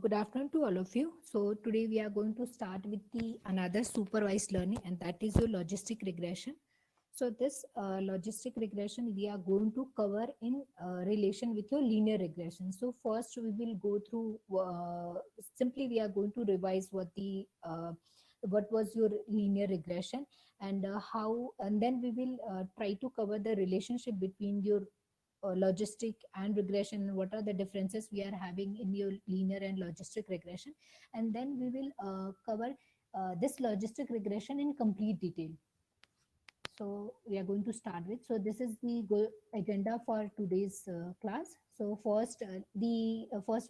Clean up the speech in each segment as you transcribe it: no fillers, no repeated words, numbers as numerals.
Good afternoon to all of you. So today we are going to start with the another supervised learning, and that is your logistic regression. So this logistic regression we are going to cover in relation with your linear regression. So first we will go through simply we are going to revise what was your linear regression and how, and then we will try to cover the relationship between your logistic and regression, and what are the differences we are having in your linear and logistic regression, and then we will cover this logistic regression in complete detail. So we are going to start with, so this is the agenda for today's class. So first we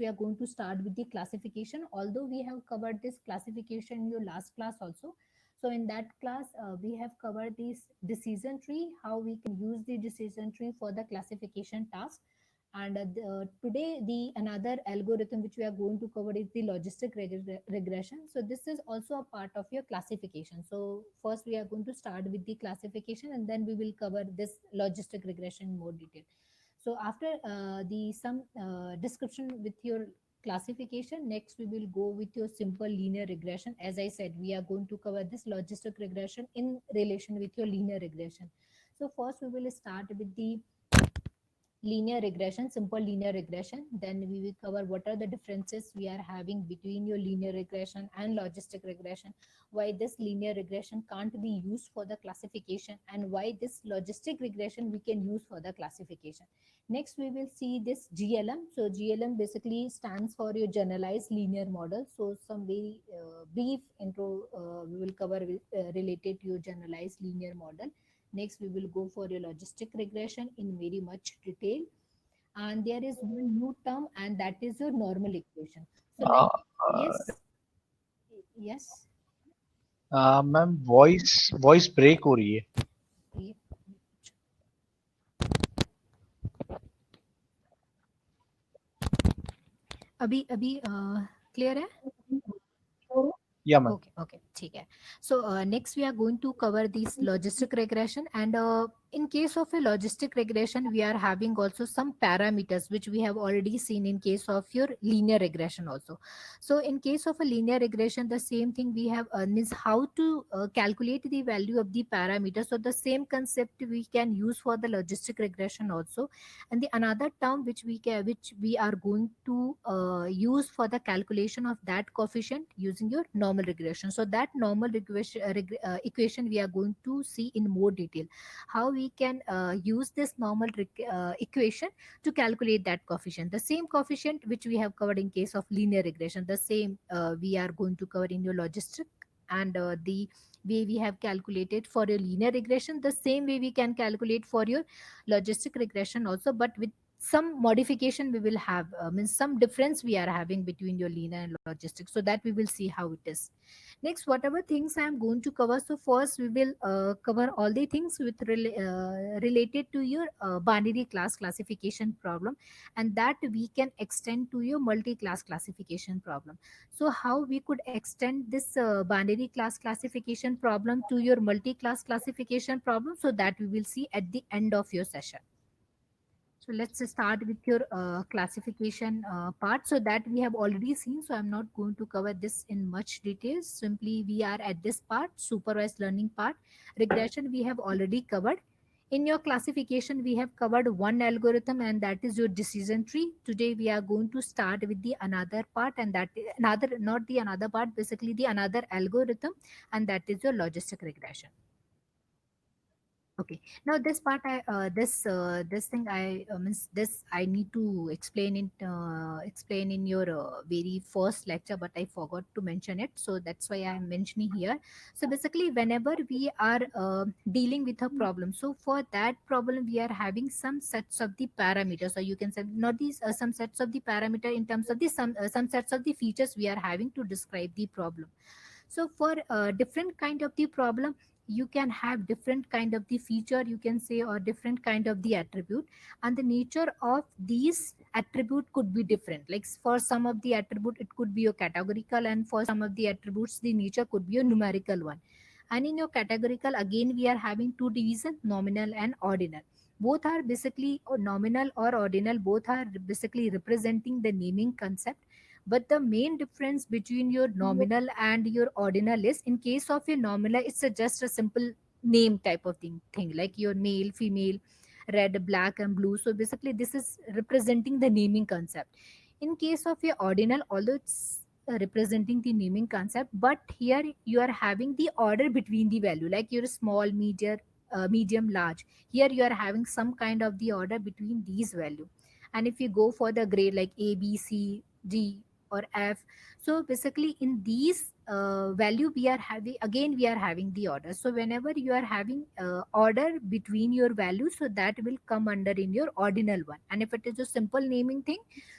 are going to start with the classification, although we have covered this classification in your last class also. So in that class we have covered this decision tree, how we can use the decision tree for the classification task. And today the another algorithm which we are going to cover is the logistic regression. So this is also a part of your classification. So first we are going to start with the classification, and then we will cover this logistic regression in more detail. So after the some description with your classification, next we will go with your simple linear regression. As I said, we are going to cover this logistic regression in relation with your linear regression. So first we will start with the linear regression, simple linear regression. Then we will cover what are the differences we are having between your linear regression and logistic regression, why this linear regression can't be used for the classification, and why this logistic regression we can use for the classification. Next we will see this GLM. So GLM basically stands for your generalized linear model. So some very brief intro we will cover related to your generalized linear model. Next, we will go for a logistic regression in very much detail. And there is one new term, and that is your normal equation. So Uh, uh, yes, yes. Ma'am voice break हो रही है. ये- अभी अभी clear है? या ma'am. Okay, ठीक है. So next we are going to cover this logistic regression, and in case of a logistic regression we are having also some parameters which we have already seen in case of your linear regression also. So in case of a linear regression, the same thing we have means how to calculate the value of the parameters. So the same concept we can use for the logistic regression also. And the another term which we are going to use for the calculation of that coefficient using your normal regression. So that normal equation we are going to see in more detail, how we can use this normal equation to calculate that coefficient. The same coefficient which we have covered in case of linear regression, the same we are going to cover in your logistic. And the way we have calculated for your linear regression, the same way we can calculate for your logistic regression also, but with some modification we will have, means some difference we are having between your linear and logistics, so that we will see how it is. Next, whatever things I am going to cover, so first we will cover all the things with related to your binary class classification problem, and that we can extend to your multi-class classification problem. So how we could extend this binary class classification problem to your multi-class classification problem, so that we will see at the end of your session. So let's start with your classification part. So that we have already seen. So I'm not going to cover this in much details. Simply we are at this part, supervised learning part. Regression we have already covered. In your classification, we have covered one algorithm, and that is your decision tree. Today we are going to start with the another part, and that another, not the another part, basically the another algorithm, and that is your logistic regression. Okay. Now this part, this thing I means this I need to explain in your very first lecture, but I forgot to mention it. So that's why I am mentioning here. So basically, whenever we are dealing with a problem, so for that problem we are having some sets of the parameters, or you can say not these some sets of the parameter in terms of the some sets of the features we are having to describe the problem. So for different kind of the problem, you can have different kind of the feature, you can say, or different kind of the attribute, and the nature of these attribute could be different. Like for some of the attribute it could be a categorical, and for some of the attributes the nature could be a numerical one. And in your categorical, again we are having two division, nominal and ordinal. Both are basically, or nominal or ordinal, both are basically representing the naming concept. But the main difference between your nominal and your ordinal is, in case of your nominal, it's just a simple name type of thing like your male, female, red, black, and blue. So basically, this is representing the naming concept. In case of your ordinal, although it's representing the naming concept, but here you are having the order between the value, like your small, medium, large. Here you are having some kind of the order between these value. And if you go for the grade like A, B, C, D, or F, so basically in these value we are having, again we are having the order. So whenever you are having order between your values, so that will come under in your ordinal one. And if it is a simple naming thing,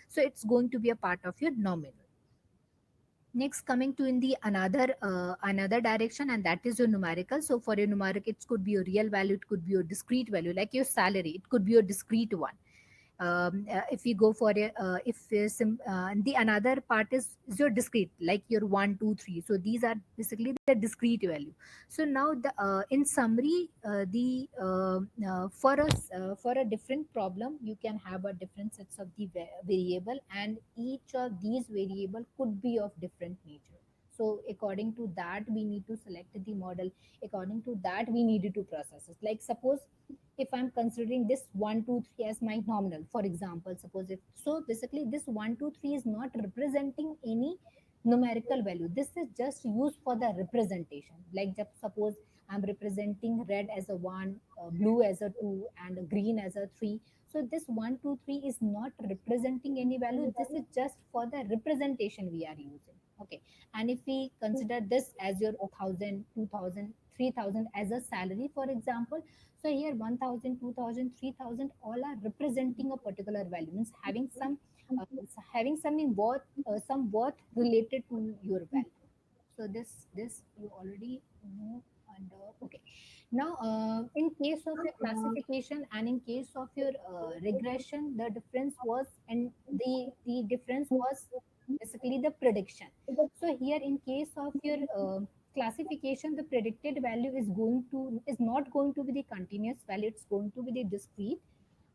so it's going to be a part of your nominal. Next, coming to in the another direction, and that is your numerical. So for your numeric, it could be your real value, it could be your discrete value, like your salary, it could be your discrete one. If we go for a if and the another part is your discrete, like your 1, 2, 3. So these are basically the discrete value. So now the in summary, the for a different problem, you can have a different sets of the variable, and each of these variable could be of different nature. So according to that, we need to select the model. According to that, we needed to process it. Like suppose if I'm considering this 1, 2, 3 as my nominal, for example, suppose if so, basically this 1, 2, 3 is not representing any numerical value. This is just used for the representation. Like just suppose I'm representing red as a 1, blue as a 2, and green as a 3. So this 1, 2, 3 is not representing any value. This is just for the representation we are using. Okay. And if we consider this as your 1,000, 2,000, 3,000 as a salary, for example, so here 1,000, 2,000, 3,000 all are representing a particular value, means uh, having something worth, some worth related to your value. So this you already know. And okay, now in case of your classification and in case of your regression, the difference was, and the difference was basically the prediction. So here in case of your classification, the predicted value is not going to be the continuous value, it's going to be the discrete.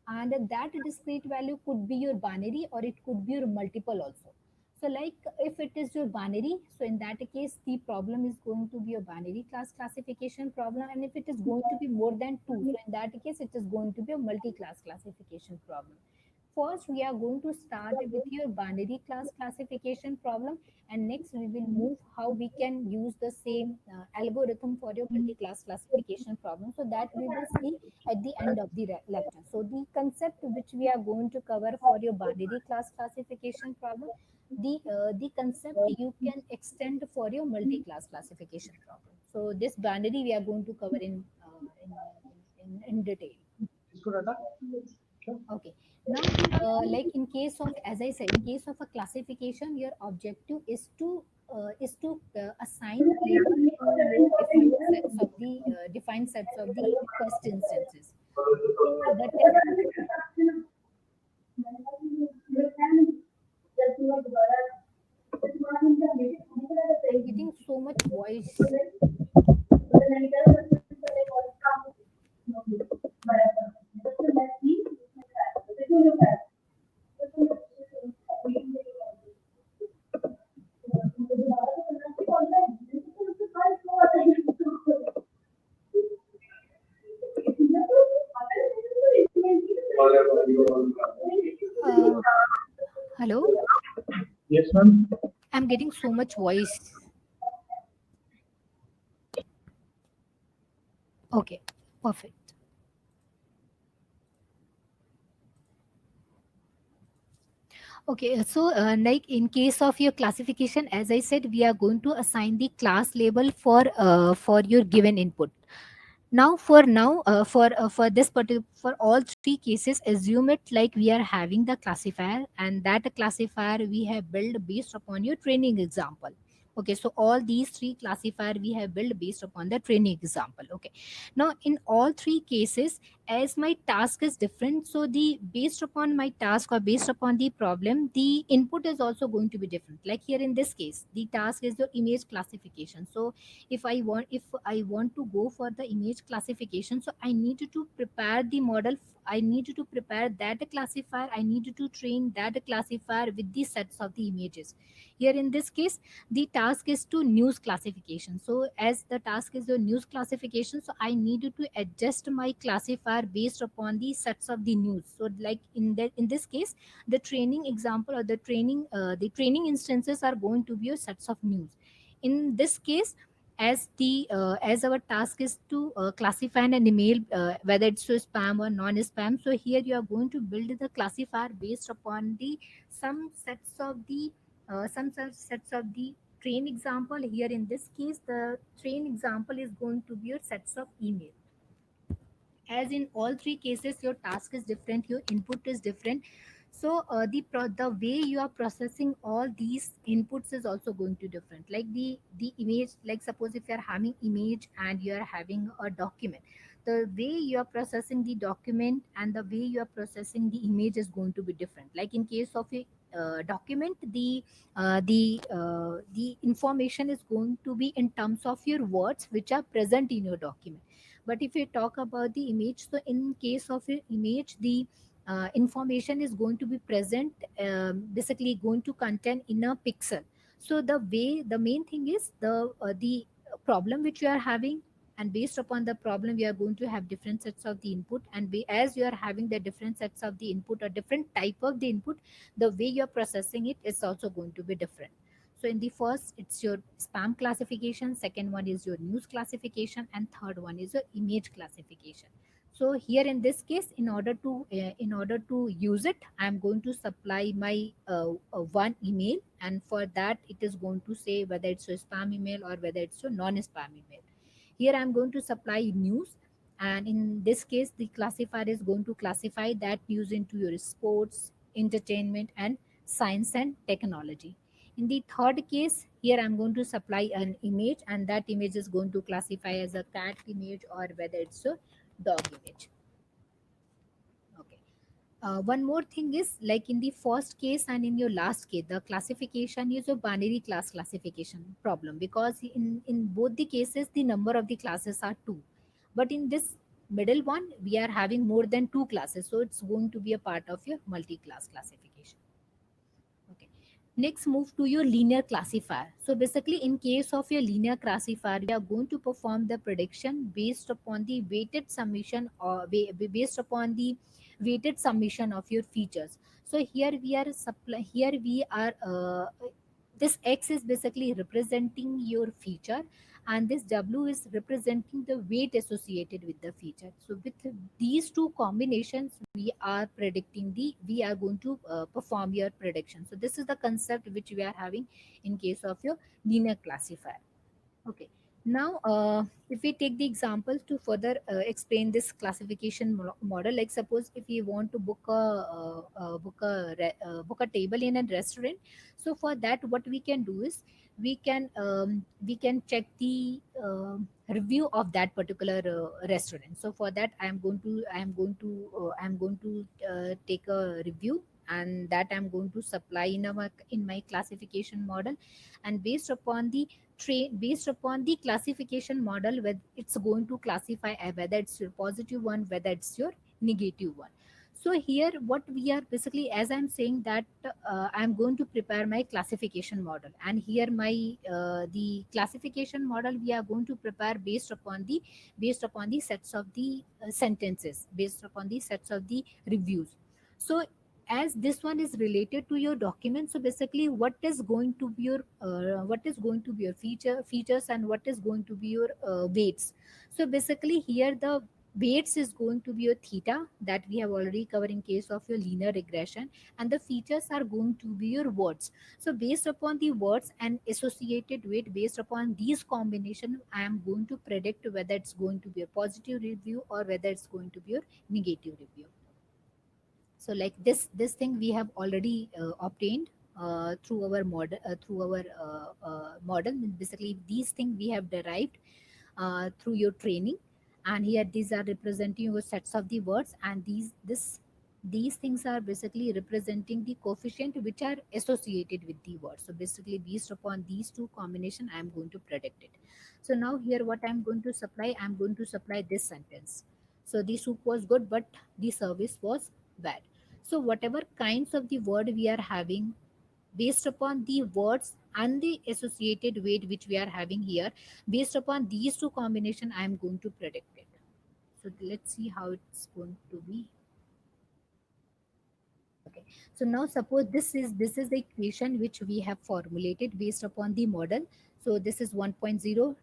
And that discrete value could be your binary or it could be your multiple also. So like if it is your binary, so in that case the problem is going to be a binary classification problem. And if it is going to be more than two, so in that case it is going to be a multi-class classification problem. First, we are going to start with your binary classification problem, and next we will move how we can use the same algorithm for your multi-class classification problem. So that we will see at the end of the lecture. So the concept which we are going to cover for your binary classification problem, the concept you can extend for your multi-class classification problem. So this binary we are going to cover in detail. Okay. Now, like in case of, as I said, in case of a classification, your objective is to assign label to your defined sets of the test instances. So the test. I'm getting so much voice. Uh, Hello. Yes, ma'am. I'm getting so much voice. Okay. Perfect. Okay, so like in case of your classification, as I said, we are going to assign the class label for your given input. For this particular, for all three cases, assume it like we are having the classifier, and that classifier we have built based upon your training example. Okay, so all these three classifier we have built based upon the training example. Okay, now in all three cases, as my task is different, so the based upon my task or based upon the problem, the input is also going to be different. Like here in this case, the task is the image classification. So if I want to go for the image classification, so I need to prepare the model. I need to prepare that classifier, I need to train that classifier with the sets of the images. Here in this case, the task is to news classification. So as the task is the news classification, so I need to adjust my classifier based upon the sets of the news. So like in this case, the training example or the training instances are going to be your sets of news. In this case, as our task is to classify an email, whether it's to spam or non-spam, so here you are going to build the classifier based upon the some sets of the sets of the train example. Here in this case, the train example is going to be your sets of email. As in all three cases, your task is different, your input is different. So the way you are processing all these inputs is also going to different. Like the image, like suppose if you are having image and you are having a document, the way you are processing the document and the way you are processing the image is going to be different. Like in case of a document, the information is going to be in terms of your words which are present in your document. But if you talk about the image, so in case of an image, the information is going to be present, basically going to contain in a pixel. So the main thing is the problem which you are having, and based upon the problem we are going to have different sets of the input, and as you are having the different sets of the input or different type of the input, the way you are processing it is also going to be different. So in the first, it's your spam classification, second one is your news classification, and third one is your image classification. So here in this case, in order to use it, I'm going to supply my one email, and for that it is going to say whether it's a spam email or whether it's a non-spam email. Here I'm going to supply news, and in this case the classifier is going to classify that news into your sports, entertainment, and science and technology. In the third case, here I'm going to supply an image, and that image is going to classify as a cat image or whether it's a dog image. Okay. One more thing is, like in the first case and in your last case, the classification is a binary class classification problem, because in both the cases the number of the classes are two, but in this middle one we are having more than two classes, so it's going to be a part of your multi-class classification. Okay. Next, move to your linear classifier. So basically, in case of your linear classifier, we are going to perform the prediction based upon the weighted summation, or based upon the weighted summation of your features. So here we are here we are this X is basically representing your feature, and this W is representing the weight associated with the feature. So with these two combinations, we are going to perform your prediction. So this is the concept which we are having in case of your linear classifier. Okay. Now, if we take the example to further explain this classification model, like suppose if you want to book a table in a restaurant, so for that, what we can do is we can check the review of that particular restaurant. So for that, I am going to take a review, and that I'm going to supply in my classification model, and based upon the classification model, whether it's going to classify whether it's your positive one, whether it's your negative one. So here what we are basically, as I'm saying that I'm going to prepare my classification model, and here my the classification model we are going to prepare based upon the sets of the sentences, based upon the sets of the reviews. So as this one is related to your document, so basically what is going to be your features, and what is going to be your weights. So basically here the weights is going to be your theta, that we have already covered in case of your linear regression, and the features are going to be your words. So based upon the words and associated weight, based upon these combination, I am going to predict whether it's going to be a positive review or whether it's going to be your negative review. So like this thing we have already obtained through our model. Basically these things we have derived through your training, and here these are representing your sets of the words, and these things are basically representing the coefficient which are associated with the word. So basically based upon these two combination, I am going to predict it. So now here what I'm going to supply, I'm going to supply this sentence. So the soup was good, but the service was bad. So whatever kinds of the word we are having, based upon the words and the associated weight which we are having here, based upon these two combination, I am going to predict it. So let's see how it's going to be. Okay, so now suppose this is the equation which we have formulated based upon the model. So this is 1.0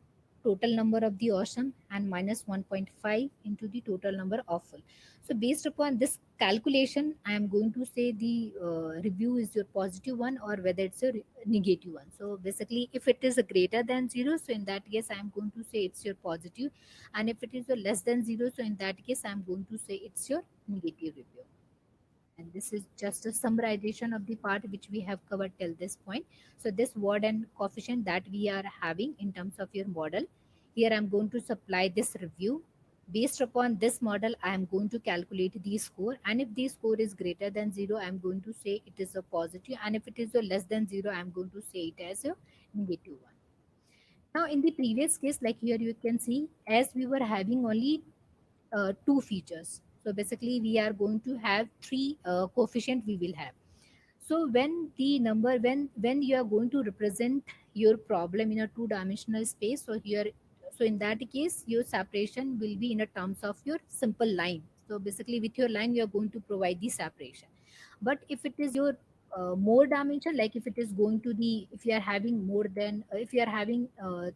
total number of the awesome and minus 1.5 into the total number of full. So based upon this calculation, I am going to say the review is your positive one or whether it's a negative one. So basically, if it is a greater than zero, so in that case, I am going to say it's your positive, and if it is a less than zero, so in that case, I am going to say it's your negative review. And this is just a summarization of the part which we have covered till this point. So this word and coefficient that we are having in terms of your model, here I'm going to supply this review. Based upon this model, I am going to calculate the score, and if the score is greater than zero, I'm going to say it is a positive, and if it is a less than zero, I'm going to say it as a negative one. Now in the previous case, like here you can see, as we were having only two features, so basically we are going to have three coefficient we will have. So when the number, when you are going to represent your problem in a two dimensional space, so here, so in that case your separation will be in a terms of your simple line. So basically with your line you are going to provide the separation. But if it is your more dimension, like if it is going to the, if you are having more than if you are having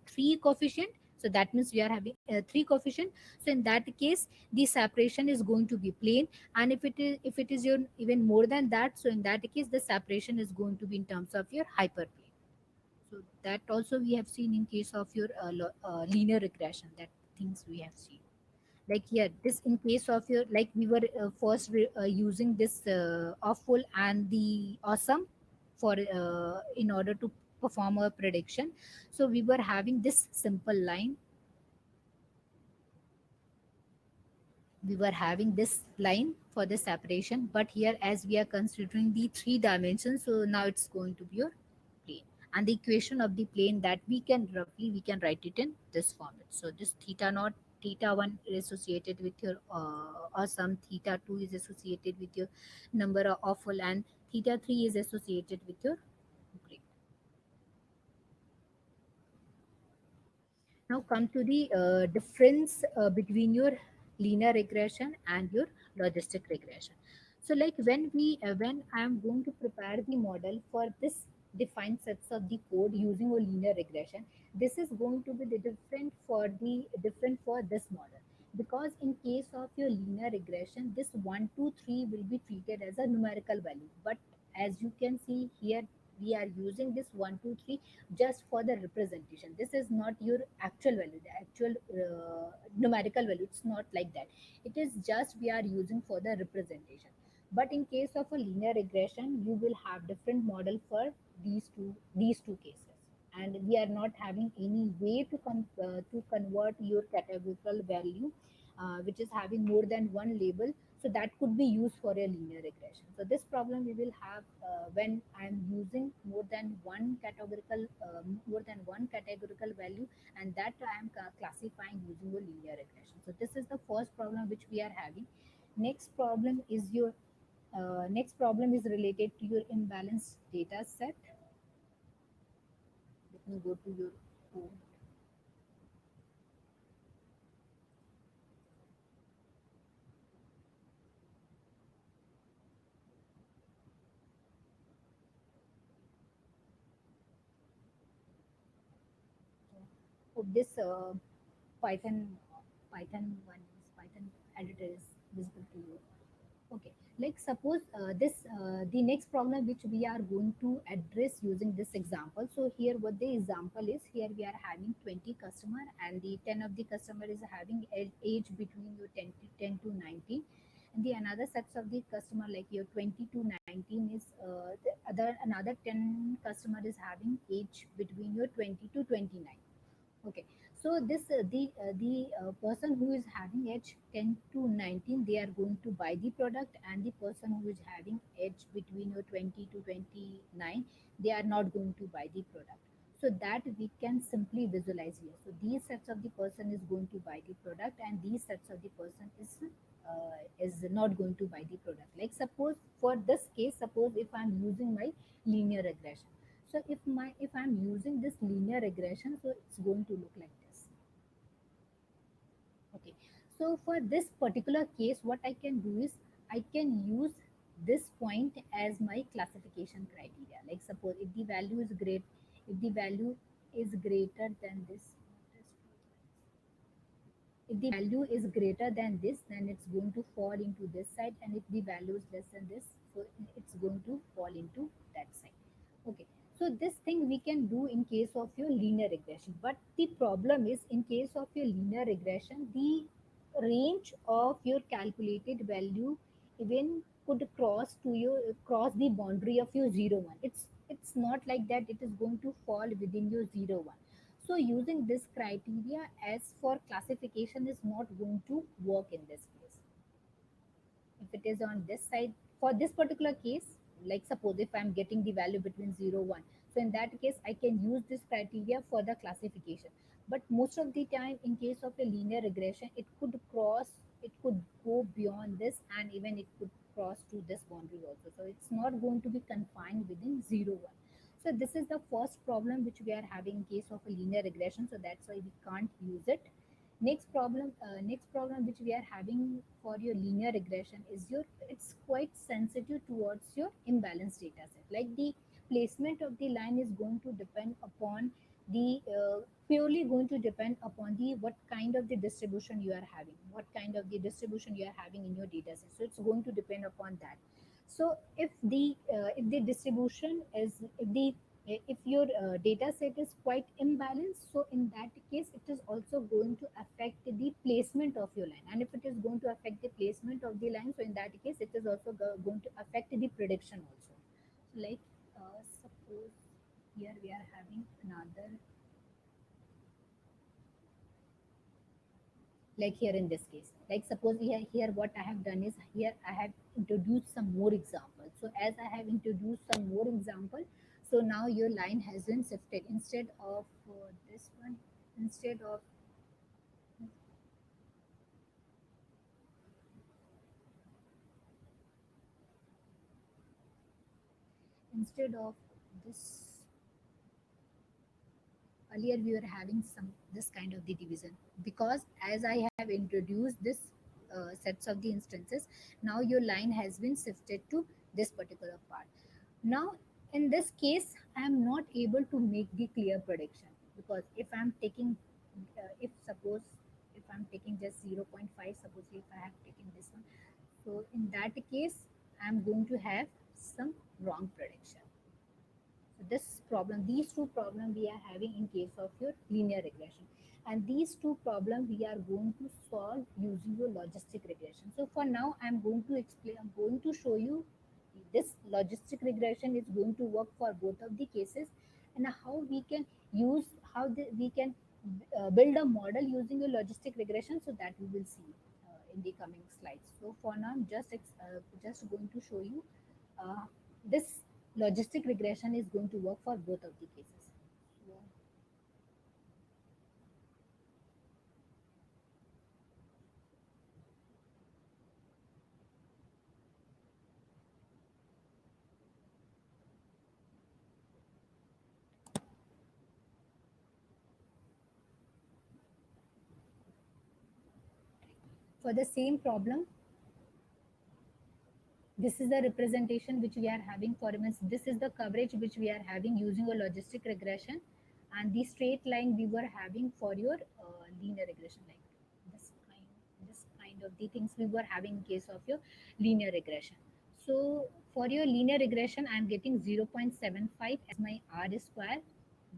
three coefficient, so that means we are having three coefficient. So in that case the separation is going to be plane, and if it is your even more than that, so in that case the separation is going to be in terms of your hyperplane. So that also we have seen in case of your linear regression, that things we have seen. Like here, this in case of your, like we were using this awful and the awesome for in order to perform a prediction. So we were having this simple line, we were having this line for the separation, but here as we are considering the three dimensions, so now it's going to be your plane, and the equation of the plane that we can roughly we can write it in this format. So this theta naught, theta 1 is associated with your awesome, theta 2 is associated with your number of awful, and theta 3 is associated with your great. Now come to the difference between your linear regression and your logistic regression. So like when I am going to prepare the model for this defined sets of the code using a linear regression, this is going to be the different for this model, because in case of your linear regression, this 1 2 3 will be treated as a numerical value, but as you can see here, we are using this 1 2 3 just for the representation. This is not your actual value, the actual numerical value, it's not like that. It is just we are using for the representation. But in case of a linear regression, you will have different model for these two cases, and we are not having any way to convert your categorical value which is having more than one label, so that could be used for a linear regression. So this problem we will have when I'm using more than one categorical value, and that I am classifying using a linear regression. So this is the first problem which we are having. Next problem is related to your imbalanced data set. Let me go to your code. Hope this Python editor is visible to you. Okay, like suppose the next problem which we are going to address using this example. So here what the example is, here we are having 20 customer, and the 10 of the customer is having age between your 10 to 19, and the another sets of the customer like your 20 to 19 is the other another 10 customer is having age between your 20 to 29. Okay, so the person who is having age 10 to 19, they are going to buy the product, and the person who is having age between 20 to 29, they are not going to buy the product. so that we can simply visualize here. So these sets of the person is going to buy the product, and these sets of the person is not going to buy the product. Like suppose for this case, suppose if I'm using my linear regression. So if I'm using this linear regression, so it's going to look like this. Okay, so for this particular case, what I can do is I can use this point as my classification criteria. Like suppose if the value is great, if the value is greater than this, if the value is greater than this, then it's going to fall into this side, and if the value is less than this, so it's going to fall into that side. Okay, so this thing we can do in case of your linear regression, but the problem is in case of your linear regression, the range of your calculated value even could cross the boundary of your 0 1. It's not like that it is going to fall within your 0 1. So using this criteria as for classification is not going to work in this case. If it is on this side, for this particular case, like suppose if I'm getting the value between 0 1, so in that case I can use this criteria for the classification. But most of the time in case of a linear regression, it could go beyond this, and even it could cross to this boundary also. So it's not going to be confined within 0 1. So this is the first problem which we are having in case of a linear regression, so that's why we can't use it. Next problem which we are having for your linear regression is your, it's quite sensitive towards your imbalanced data set. Like the placement of the line is going to depend upon the purely going to depend upon the what kind of the distribution you are having, what kind of the distribution you are having in your data set. So it's going to depend upon that. So if the distribution is if your data set is quite imbalanced, so in that case it is also going to affect the placement of your line, and if it is going to affect the placement of the line, so in that case it is also going to affect the prediction also. So like suppose here we are having another, like here in this case, like suppose here what I have done is here I have introduced some more examples. So as I have introduced some more example, so now your line has been shifted. Instead of this one, instead of instead of this, earlier we were having some this kind of the division, because as I have introduced this sets of the instances, now your line has been shifted to this particular part. Now in this case I am not able to make the clear prediction, because if I'm taking if suppose if I'm taking just 0 0.5, suppose if I have taken this one, so in that case I'm going to have some wrong prediction. So this problem, these two problems we are having in case of your linear regression. And these two problems we are going to solve using your logistic regression. So for now, I'm going to show you this logistic regression is going to work for both of the cases, and how we can use, we can build a model using a logistic regression, so that we will see in the coming slides. So for now, I'm just going to show you uh, this logistic regression is going to work for both of the cases. So, for the same problem, this is the representation which we are having for instance, this is the coverage which we are having using a logistic regression, and the straight line we were having for your linear regression, like this kind of the things we were having in case of your linear regression. So for your linear regression, I am getting 0.75 as my R square.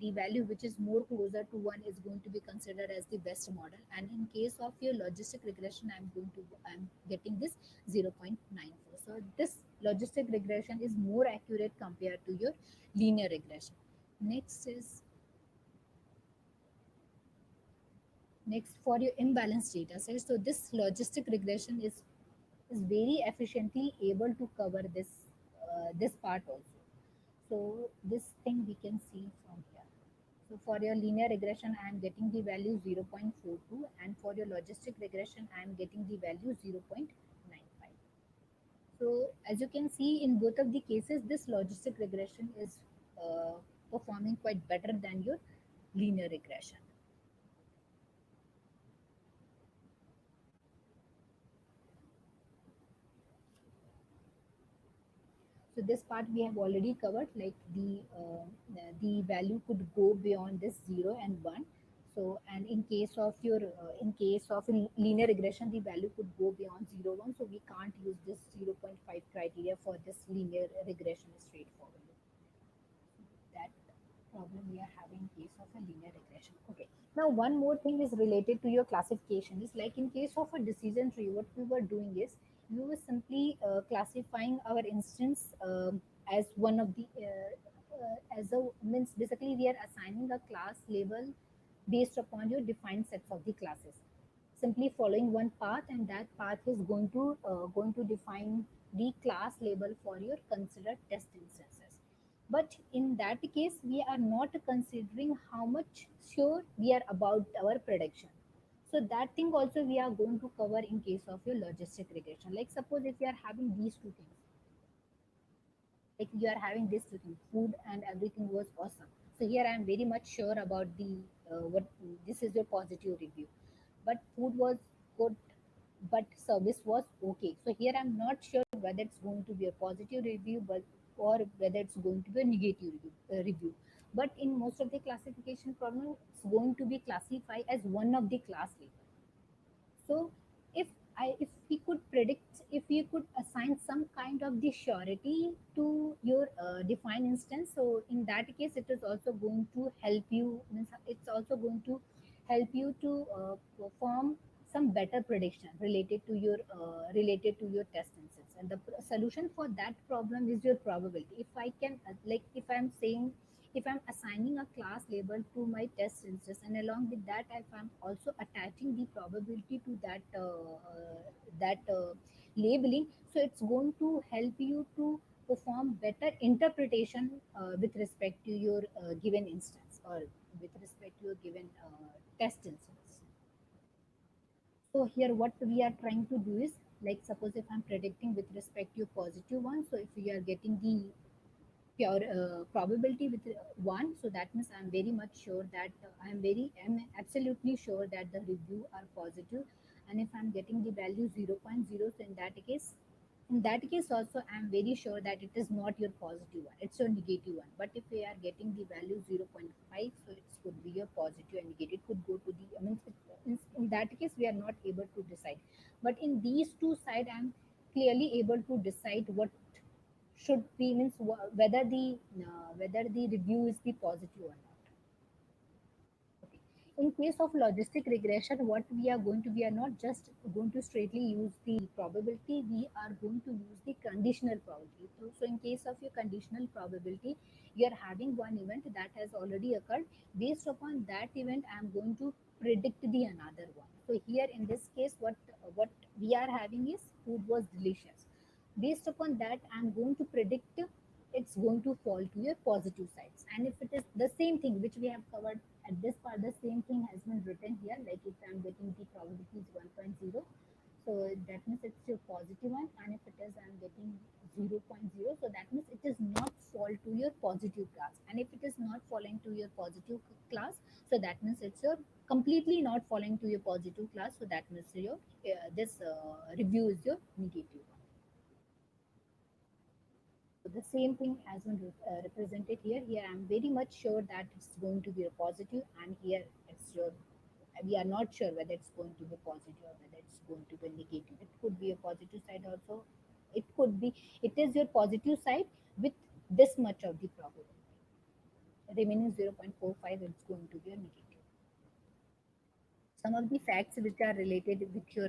The value which is more closer to 1 is going to be considered as the best model, and in case of your logistic regression, I'm getting this 0.94. So this logistic regression is more accurate compared to your linear regression. Next is next for your imbalanced data set. So this logistic regression is very efficiently able to cover this part also. So this thing we can see from here. for your linear regression, I am getting the value 0.42, and for your logistic regression, I am getting the value 0.95. So as you can see in both of the cases, this logistic regression is performing quite better than your linear regression. So this part we have already covered, like the value could go beyond this 0 and 1. So, and in case of your in case of linear regression, the value could go beyond 0, 1. So we can't use this 0.5 criteria for this linear regression straightforwardly. That problem we are having in case of a linear regression. Okay. Now one more thing is related to your classification. Is like in case of a decision tree, what we were doing is we were simply classifying our instance as one of the as a means basically we are assigning a class label based upon your defined sets of the classes, simply following one path, and that path is going to define the class label for your considered test instances. But in that case we are not considering how much sure we are about our prediction. So that thing also we are going to cover in case of your logistic regression. Like suppose if you are having these two things, like you are having this two things, food and everything was awesome. So here I am very much sure about the what this is your positive review, but food was good, but service was okay. So here I'm not sure whether it's going to be a positive review, but or whether it's going to be a negative review. But in most of the classification problem, it's going to be classified as one of the class label. So if we could predict, if we could assign some kind of the surety to your defined instance, so in that case it is also going to help you. Means it's also going to help you to perform some better prediction related to your test instance. And the solution for that problem is your probability. If I can like if I'm saying, if I'm assigning a class label to my test instance, and along with that if I'm also attaching the probability to that labeling, so it's going to help you to perform better interpretation with respect to your given instance, or with respect to your given test instance. So here what we are trying to do is, like suppose if I'm predicting with respect to positive one, so if we are getting the pure probability with 1, so that means I'm very much sure that I'm absolutely sure that the review are positive. And if I'm getting the value 0.0, so in that case also I'm very sure that it is not your positive one, it's your negative one. But if we are getting the value 0.5, so it could be your positive and negative, it could go to the in that case we are not able to decide. But in these two sides I'm clearly able to decide what should be, means whether the review is the positive or not. Okay. In case of logistic regression, what we are not just going to straightly use the probability, we are going to use the conditional probability. So in case of your conditional probability, you are having one event that has already occurred. Based upon that event, I am going to predict the another one. So here in this case, what we are having is food was delicious. Based upon that, I'm going to predict it's going to fall to your positive sides. And if it is the same thing which we have covered at this part, the same thing has been written here. Like if I'm getting the probability is 1.0, so that means it's your positive one. And if it is I'm getting 0.0, so that means it is not fall to your positive class. And if it is not falling to your positive class, so that means it's your completely not falling to your positive class. So that means your this review is your negative one. So the same thing has been represented here. Here I'm very much sure that it's going to be a positive, and here it's your, we are not sure whether it's going to be positive or whether it's going to be negative. It could be a positive side also. It could be, it is your positive side with this much of the probability. Remaining 0.45, it's going to be a negative. Some of the facts which are related with your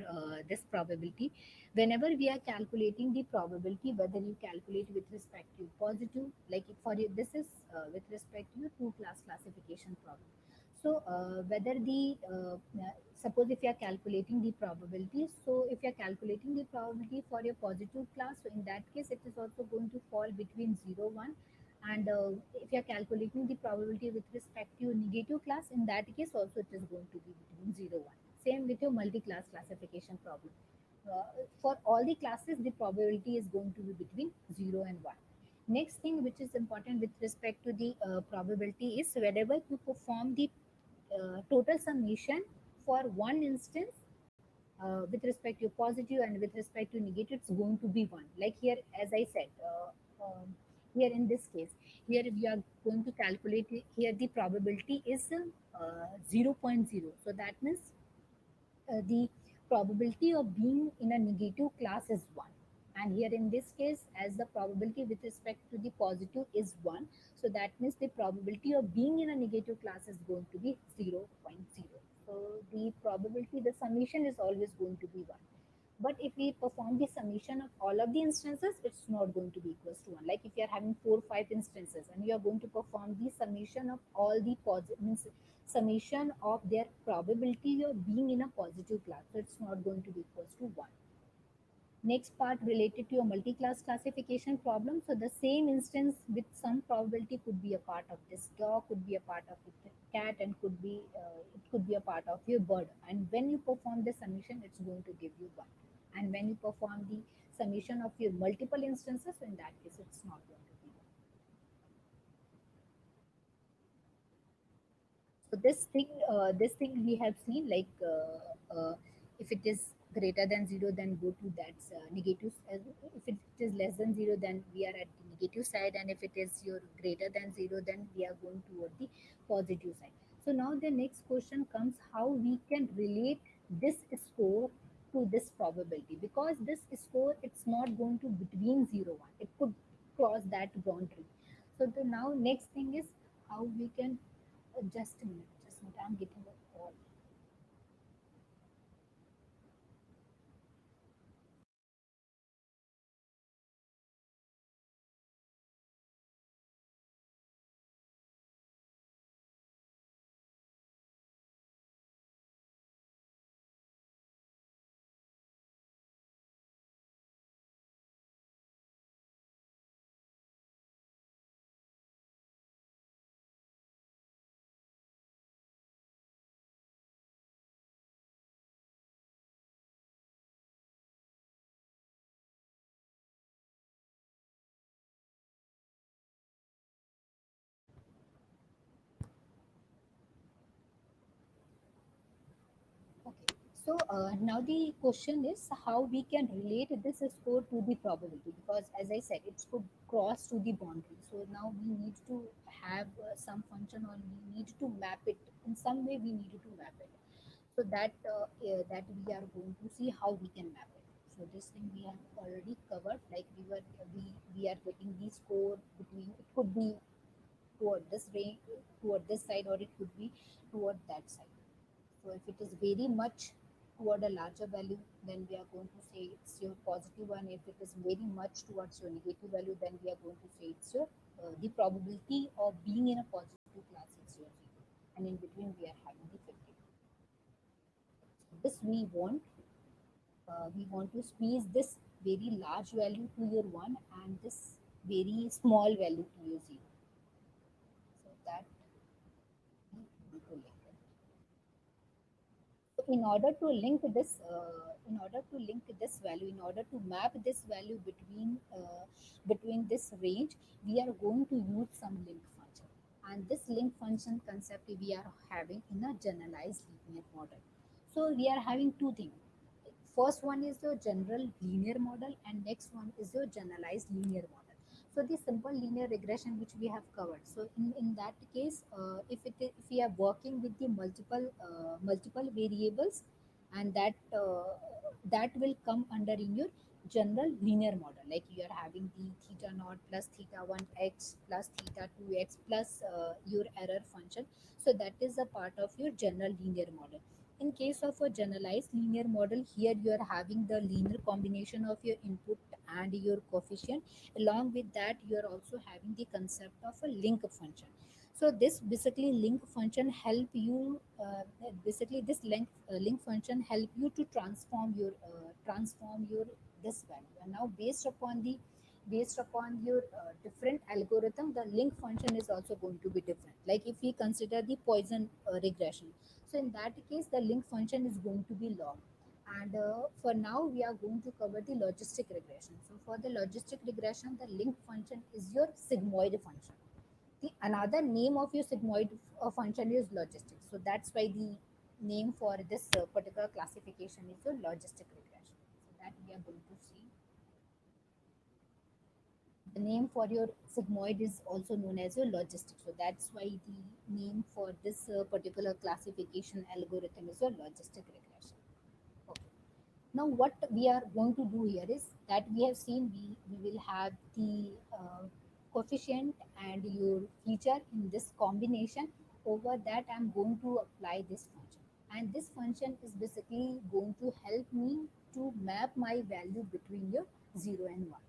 this probability, whenever we are calculating the probability, whether you calculate with respect to positive, like for you this is with respect to your two class classification problem. So whether the suppose if you are calculating the probability, so if you are calculating the probability for your positive class, so in that case it is also going to fall between 0 1, And if you are calculating the probability with respect to your negative class, in that case also it is going to be between 0 1. Same with your multi-class classification problem. For all the classes, the probability is going to be between 0 and 1. Next thing which is important with respect to the probability is whenever you perform the total summation for one instance, with respect to positive and with respect to negative, it's going to be one. Like here, as I said, here in this case, here we are going to calculate here the probability is 0 0.0. So that means the probability of being in a negative class is 1. And here in this case, as the probability with respect to the positive is 1, so that means the probability of being in a negative class is going to be 0 0.0. So the probability, the summation is always going to be 1. But if we perform the summation of all of the instances, it's not going to be equals to 1. Like if you are having 4 5 instances and you are going to perform the summation of all the positive, means summation of their probability of being in a positive class, so it's not going to be equals to 1. Next part related to your multi-class classification problem. So the same instance with some probability could be a part of this dog, could be a part of the cat, and could be it could be a part of your bird. And when you perform the summation, it's going to give you 1. And when you perform the summation of your multiple instances, in that case, it's not going to be 1. So this thing we have seen, like if it is greater than 0, then go to that negative. If it is less than 0, then we are at the negative side, and if it is your greater than 0, then we are going toward the positive side. So now the next question comes, how we can relate this score to this probability, because this score, it's not going to between 0 1, it could cross that boundary. So the now next thing is how we can just a minute, I'm getting a call. Okay. So now the question is how we can relate this score to the probability, because as I said, it could cross to the boundary. So now we need to have some function, or we need to map it in some way. We need to map it. So that we are going to see how we can map it. So this thing we have already covered. Like we are getting the score between, it could be toward this range, toward this side, or it could be toward that side. So if it is very much toward a larger value, then we are going to say it's your positive one. If it is very much towards your negative value, then we are going to say it's your the probability of being in a positive class is your 0. And in between we are having the 50. So this we want to squeeze this very large value to your 1 and this very small value to your 0. So that we want to link it. So in order to link this value, in order to map this value between this range, we are going to use some link function. And this link function concept we are having in a generalized linear model. So we are having two things. First one is your general linear model, and next one is your generalized linear model. So the simple linear regression which we have covered. So in that case, if we are working with the multiple variables, and that will come under in your general linear model. Like you are having the theta naught plus theta 1 x plus theta 2 x plus your error function. So that is a part of your general linear model. In case of a generalized linear model, here you are having the linear combination of your input and your coefficient. Along with that, you are also having the concept of a link function. So this basically link function help you. Basically, this link function help you to transform your this value. And now, based upon the based upon your different algorithm, the link function is also going to be different. Like if we consider the Poisson regression, so in that case the link function is going to be log. And for now we are going to cover the logistic regression. So for the logistic regression, the link function is your sigmoid function. The another name of your sigmoid function is logistic. So that's why the name for this particular classification is your logistic regression. So that we are going to see. The name for your sigmoid is also known as your logistic. So that's why the name for this particular classification algorithm is your logistic regression. Okay. Now what we are going to do here is that we have seen we will have the coefficient and your feature in this combination. Over that I'm going to apply this function, and this function is basically going to help me to map my value between your 0 and 1.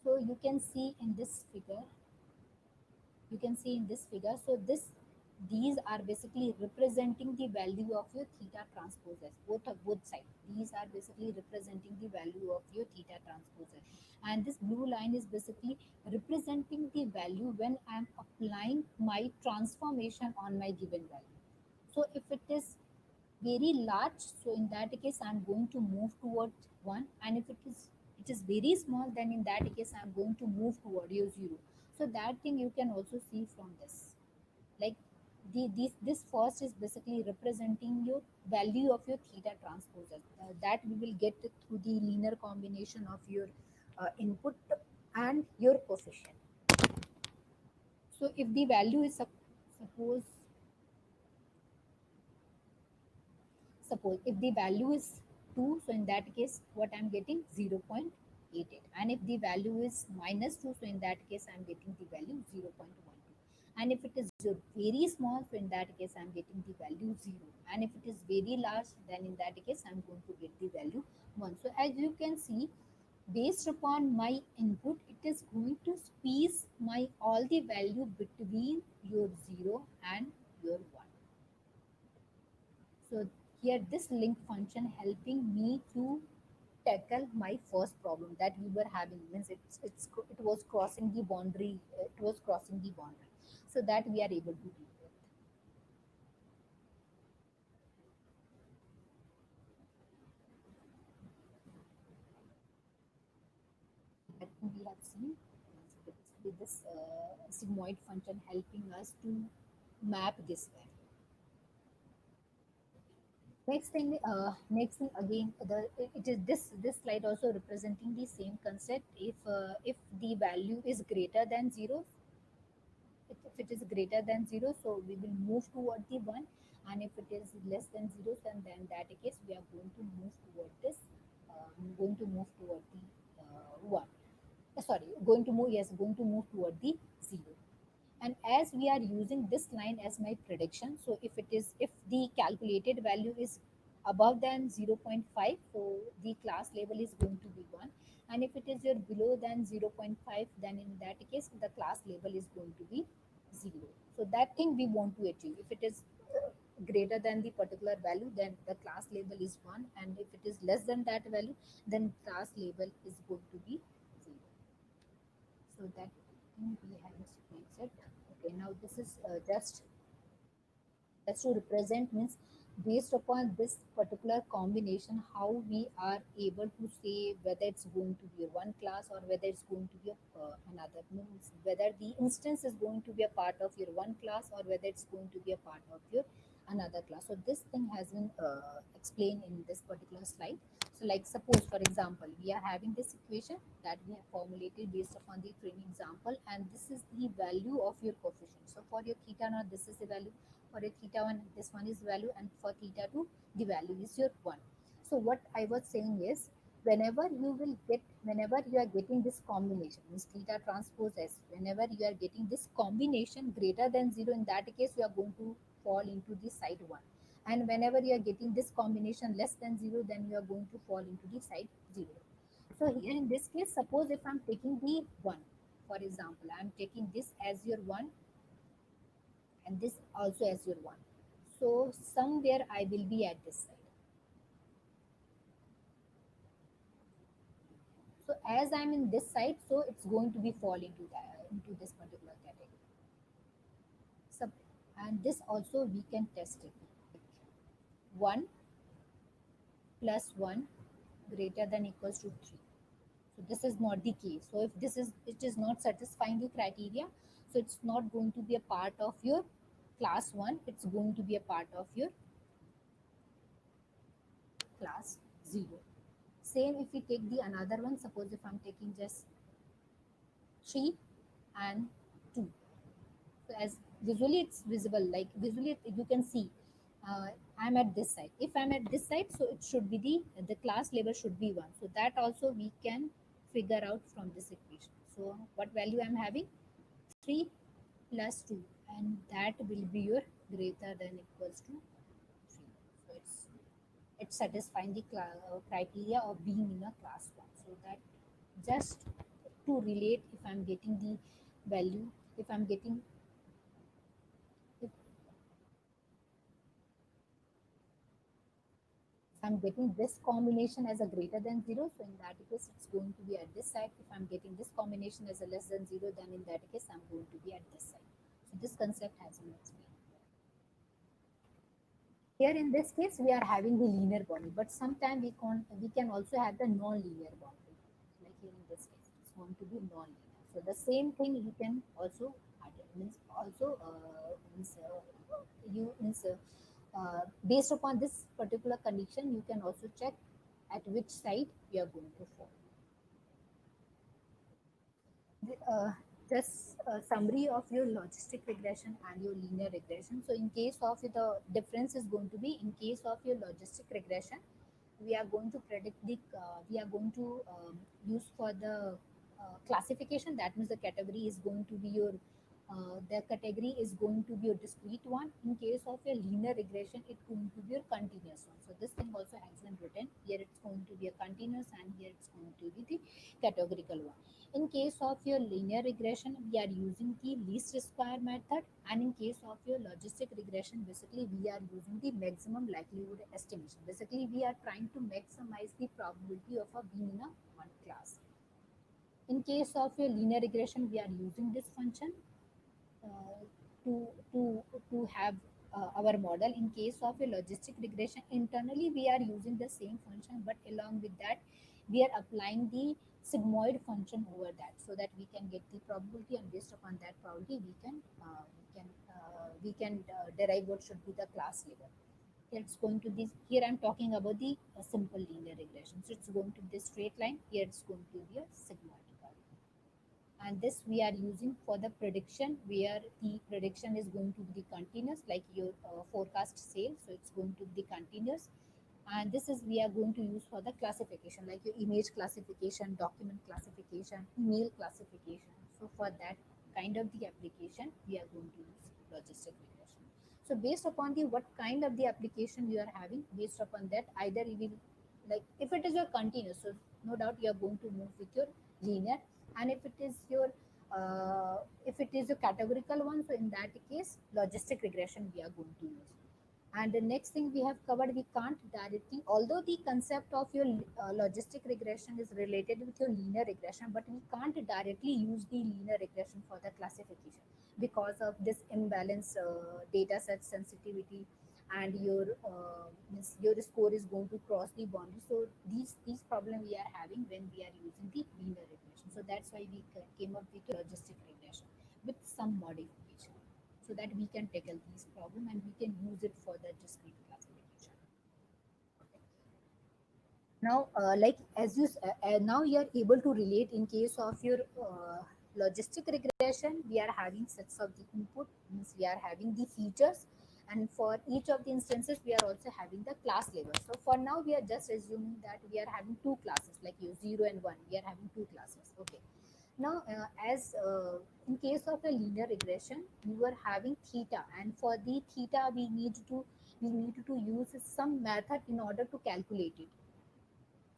So you can see in this figure, so these are basically representing the value of your theta transpose s, both sides. These are basically representing the value of your theta transpose s, and this blue line is basically representing the value when I am applying my transformation on my given value. So if it is very large, so in that case I'm going to move towards 1, and if it is very small, then in that case I'm going to move toward your 0. So that thing you can also see from this. Like this first is basically representing your value of your theta transpose, that we will get it through the linear combination of your input and your coefficient. So if the value is suppose if the value is 2, so in that case what I'm getting 0.88, and if the value is minus 2, so in that case I'm getting the value 0.12, and if it is very small, so in that case I'm getting the value 0, and if it is very large, then in that case I'm going to get the value 1. So as you can see, based upon my input, it is going to squeeze my all the value between your 0 and your 1. So here this link function helping me to tackle my first problem that we were having, means it was crossing the boundary, so that we are able to deal with. That we have seen with this sigmoid function helping us to map this way. Next thing again, it is this slide also representing the same concept. If the value is greater than 0, if it is greater than 0, so we will move toward the 1, and if it is less than 0, then that case we are going to move toward this going to move toward the 1. Sorry, going to move toward the 0. And as we are using this line as my prediction, so if the calculated value is above than 0.5, so the class label is going to be 1, and if it is your below than 0.5, then in that case the class label is going to be 0. So that thing we want to achieve. If it is greater than the particular value, then the class label is 1, and if it is less than that value, then class label is going to be 0. So that thing we have explained it. Okay, now this is just to represent, means based upon this particular combination, how we are able to say whether it's going to be a one class or whether it's going to be another, means whether the instance is going to be a part of your one class or whether it's going to be a part of your another class. So this thing has been explained in this particular slide. So like suppose for example we are having this equation that we have formulated based upon the training example, and this is the value of your coefficient. So for your theta naught, this is the value. For a theta 1, this one is value, and for theta 2, the value is your 1. So what I was saying is, whenever you are getting this combination, means theta transpose s, whenever you are getting this combination greater than 0, in that case you are going to fall into the side 1. And whenever you are getting this combination less than 0, then you are going to fall into the side 0. So here in this case, suppose if I'm taking the 1, for example, I'm taking this as your 1 and this also as your 1. So somewhere I will be at this side. So as I'm in this side, so it's going to be fall into that, into this particular category. Sub, and this also we can test it. 1 plus 1 greater than equals to 3. So this is not the case. So if this is, it is not satisfying the criteria, so it's not going to be a part of your class 1, it's going to be a part of your class 0. Same if we take the another one, suppose if I'm taking just 3 and 2. So as visually it's visible, like visually you can see I'm at this side. If I'm at this side, so it should be the class label should be 1. So that also we can figure out from this equation. So what value I'm having? 3 plus 2, and that will be your greater than equals to 3. So it's satisfying the criteria of being in a class 1. So that just to relate, if I'm getting the value, if I'm getting, if I'm getting this combination as a greater than 0, so in that case it's going to be at this side. If I'm getting this combination as a less than 0, then in that case I'm going to be at this side. So this concept has been explained. Here in this case we are having the linear boundary, but sometimes we can also have the non-linear boundary. Like here in this case, it's going to be non-linear. So the same thing you can also add. Means also you means based upon this particular condition, you can also check at which side you are going to fall. Just a summary of your logistic regression and your linear regression. So in case of the difference is going to be, in case of your logistic regression, we are going to predict the we are going to use for the classification. That means the category is going to be your the category is going to be a discrete one. In case of a linear regression, it's going to be a continuous one. So this thing also has been written here. It's going to be a continuous, and here it's going to be the categorical one. In case of your linear regression, we are using the least square method, and in case of your logistic regression, basically we are using the maximum likelihood estimation. Basically, we are trying to maximize the probability of a being in a one class. In case of your linear regression, we are using this function uh, to have our model. In case of a logistic regression, internally we are using the same function, but along with that we are applying the sigmoid function over that, so that we can get the probability, and based upon that probability we can derive what should be the class label. It's going to be, here I'm talking about the simple linear regression, so it's going to be the straight line. Here it's going to be a sigmoid curve, and this we are using for the prediction, where the prediction is going to be continuous, like your forecast sale, so it's going to be continuous. And this is we are going to use for the classification, like your image classification, document classification, email classification. So for that kind of the application, we are going to use logistic regression. So based upon the what kind of the application you are having, based upon that, either you will, like if it is your continuous, so no doubt you are going to move with your linear, and if it is your if it is a categorical one, so in that case logistic regression we are going to use. And the next thing we have covered, we can't directly, although the concept of your logistic regression is related with your linear regression, but we can't directly use the linear regression for the classification because of this imbalance data set sensitivity, and your score is going to cross the boundary. So these problem we are having when we are using the linear regression. So that's why we came up with logistic regression with some modification, so that we can tackle these problem and we can use it for the discrete classification. Now like as you now you are able to relate, in case of your logistic regression, we are having sets of the input, means we are having the features, and for each of the instances we are also having the class label. So for now we are just assuming that we are having two classes, like you 0 and 1, we are having two classes. Okay, now as in case of a linear regression, we were having theta, and for the theta we need to use some method in order to calculate it.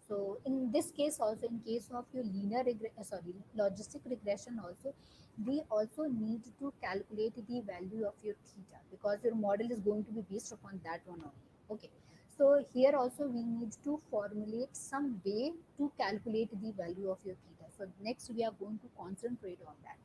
So in this case also, in case of your logistic regression also, we also need to calculate the value of your theta, because your model is going to be based upon that one only. Okay. So here also we need to formulate some way to calculate the value of your theta. So next we are going to concentrate on that.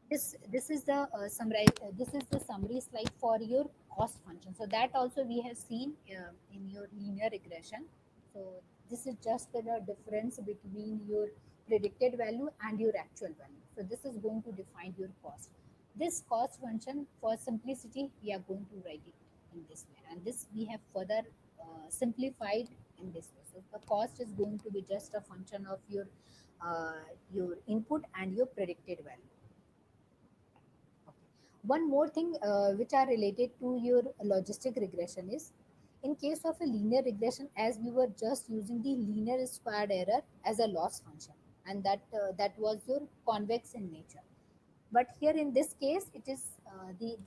This is the summary. This is the summary slide for your cost function. So that also we have seen in your linear regression. So this is just the difference between your predicted value and your actual value. So this is going to define your cost. This cost function, for simplicity, we are going to write it in this way, and this we have further simplified in this way. So the cost is going to be just a function of your input and your predicted value. One more thing which are related to your logistic regression is, in case of a linear regression, as we were just using the linear squared error as a loss function, and that was your convex in nature. But here in this case, it is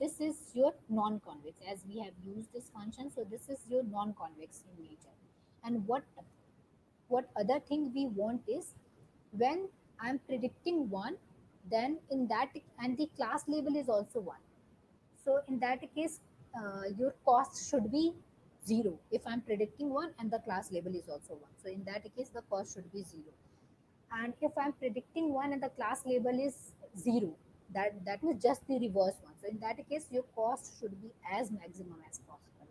this is your non-convex, as we have used this function. So this is your non-convex in nature. And what other thing we want is, when I'm predicting one, then in that, and the class label is also one, so in that case your cost should be zero. If I'm predicting one and the class label is also one, so in that case the cost should be zero. And if I'm predicting one and the class label is zero, that is just the reverse one, so in that case your cost should be as maximum as possible.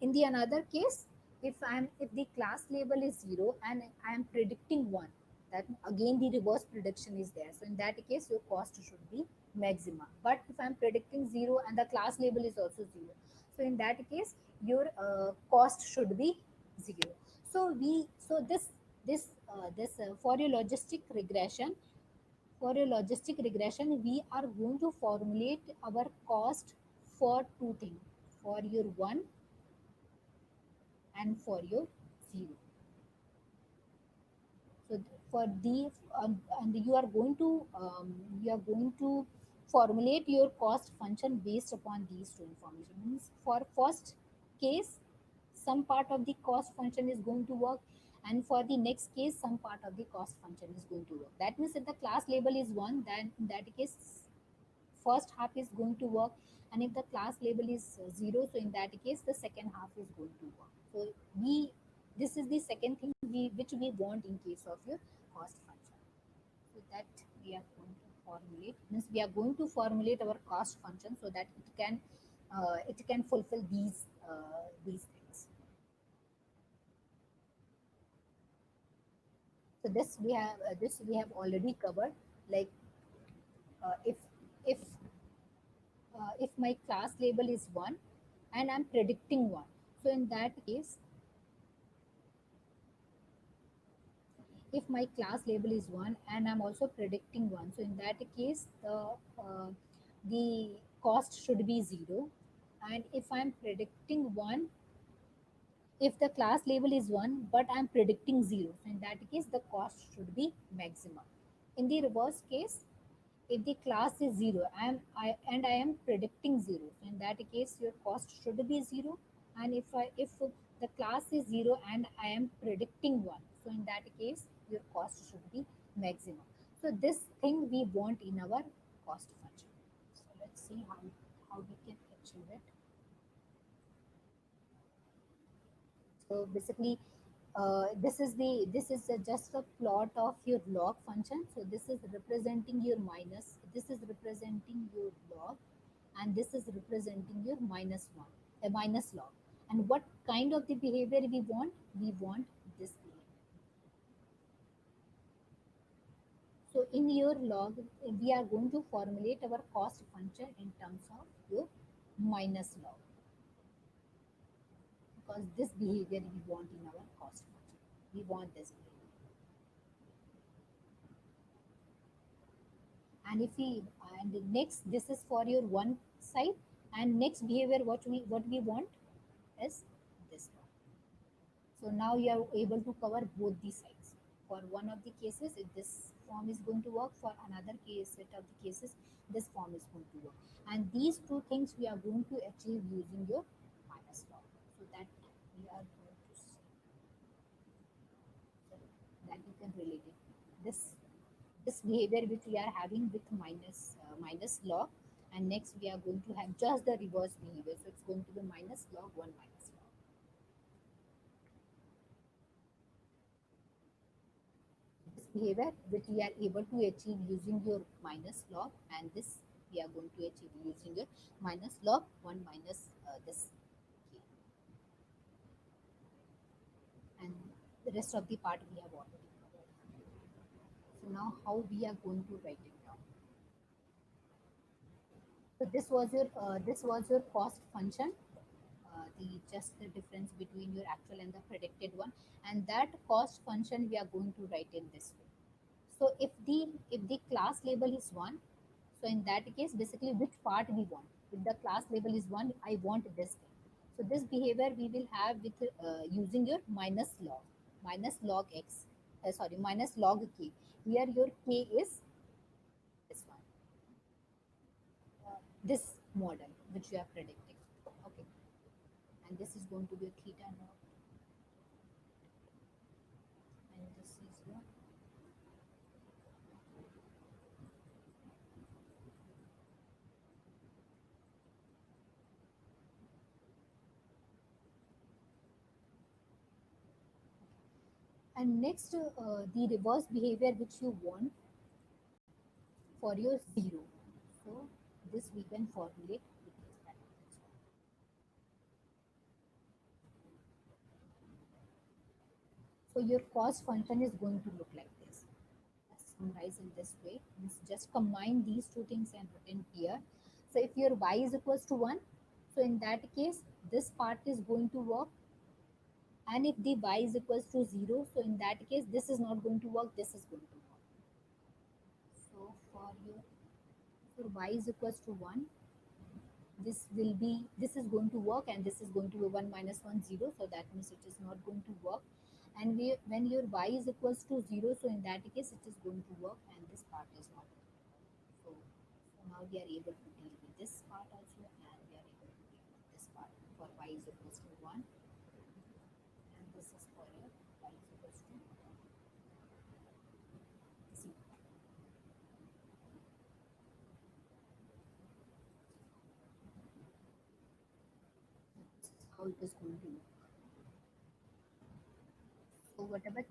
In the another case, if the class label is zero and I am predicting one, that again the reverse prediction is there. So in that case, your cost should be maxima. But if I'm predicting zero and the class label is also zero, so in that case, your cost should be zero. So for your logistic regression, we are going to formulate our cost for two things, for your one and for your zero. So for the and you are going to formulate your cost function based upon these two information. Means for first case, some part of the cost function is going to work, and for the next case, some part of the cost function is going to work. That means if the class label is one, then in that case first half is going to work, and if the class label is zero, so in that case the second half is going to work. So we this is the second thing which we want in case of your cost function. So that we are going to formulate, means we are going to formulate our cost function so that it can fulfill these things. So this we have already covered. Like if if my class label is 1 and I'm predicting 1, so in that case, if my class label is 1 and I'm also predicting 1, so in that case the cost should be 0. And if I'm predicting 1, if the class label is 1 but I'm predicting 0, so in that case the cost should be maximum. In the reverse case, if the class is 0 and I am predicting 0, so in that case your cost should be 0. And if the class is 0 and I am predicting 1, so in that case your cost should be maximum. So this thing we want in our cost function. So let's see how we can achieve it. So basically, this is just a plot of your log function. So this is representing your minus. This is representing your log, and this is representing your minus one, a minus log. And what kind of the behavior we want? We want this behavior. So in your log, we are going to formulate our cost function in terms of your minus log, because this behavior we want in our cost function. We want this behavior. And if we and next, this is for your one side, and next behavior what we want is this one. So now you are able to cover both the sides. For one of the cases, if this form is going to work, for another case set of the cases, this form is going to work. And these two things we are going to achieve using your minus law. So that we are going to see, so that you can relate it. This behavior which we are having with minus log, and next we are going to have just the reverse behavior. So it's going to be minus log 1 minus log. behavior which we are able to achieve using your minus log, and this we are going to achieve using your minus log 1 minus this k, and the rest of the part we have already covered. So now how we are going to write it down. So this was your cost function, the just the difference between your actual and the predicted one, and that cost function we are going to write in this way. So if the class label is one, so in that case, basically which part we want. If the class label is one, I want this thing. So this behavior we will have with using your minus log x. Sorry, minus log k. Here your k is this one, this model which we are predicting. Okay, and this is going to be a theta naught, and this is your and next the reverse behavior which you want for your zero. So this we can formulate with this pattern. So your cost function is going to look like this. Let's summarize in this way. Let's just combine these two things and written here. So if your y is equals to 1, so in that case, this part is going to work. And if the y is equals to 0, so in that case, this is not going to work, this is going to work. So for y is equals to 1, this is going to work, and this is going to be 1 minus 1 0, so that means it is not going to work. And when your y is equals to 0, so in that case it is going to work, and this part is not going to work. So now we are able to deal with this part also, and we are able to deal with this part for y is equals to 1, and this is for your y is equals to 0. This is how it is going to look. So whatever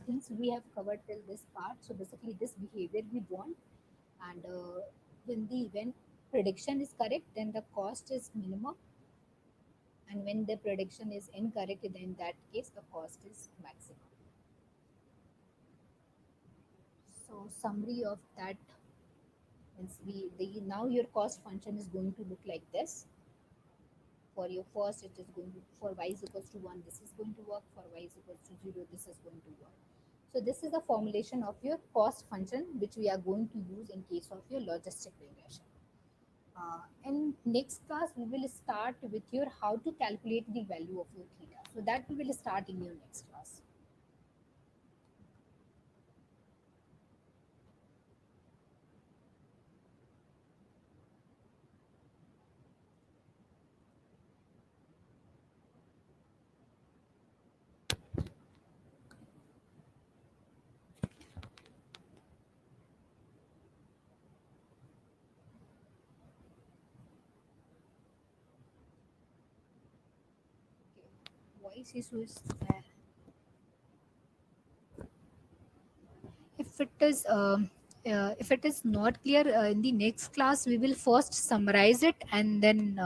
things we have covered till this part. So basically, this behavior we want, and when prediction is correct, then the cost is minimum, and when the prediction is incorrect, then in that case the cost is maximum. So summary of that means now your cost function is going to look like this. For your first, it is going to, for y is equals to 1, this is going to work. For y is equals to 0, this is going to work. So this is the formulation of your cost function which we are going to use in case of your logistic regression. In next class, we will start with your how to calculate the value of your theta. So that we will start in your next class. Okay. Voice issue is there. If if it is not clear, in the next class we will first summarize it, and then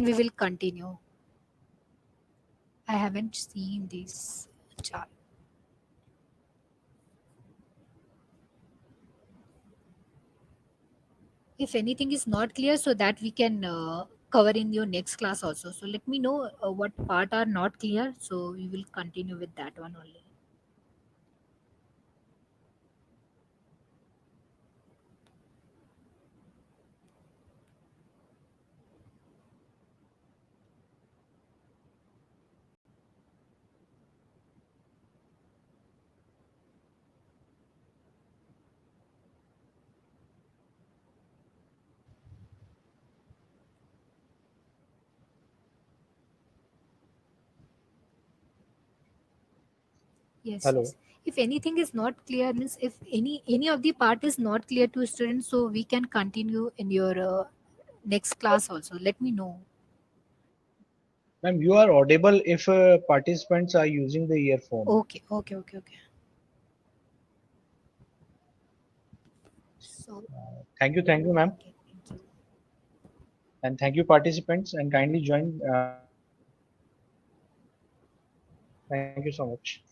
we will continue. I haven't seen this chart. If anything is not clear, so that we can cover in your next class also. So let me know what part are not clear, so we will continue with that one only. Yes, Hello. yes. If anything is not clear, means if any of the part is not clear to students, so we can continue in your next class also. Let me know. Ma'am, you are audible if participants are using the earphone. Okay. So, Thank you, ma'am, okay, thank you. and thank you, participants, and kindly join. Thank you so much.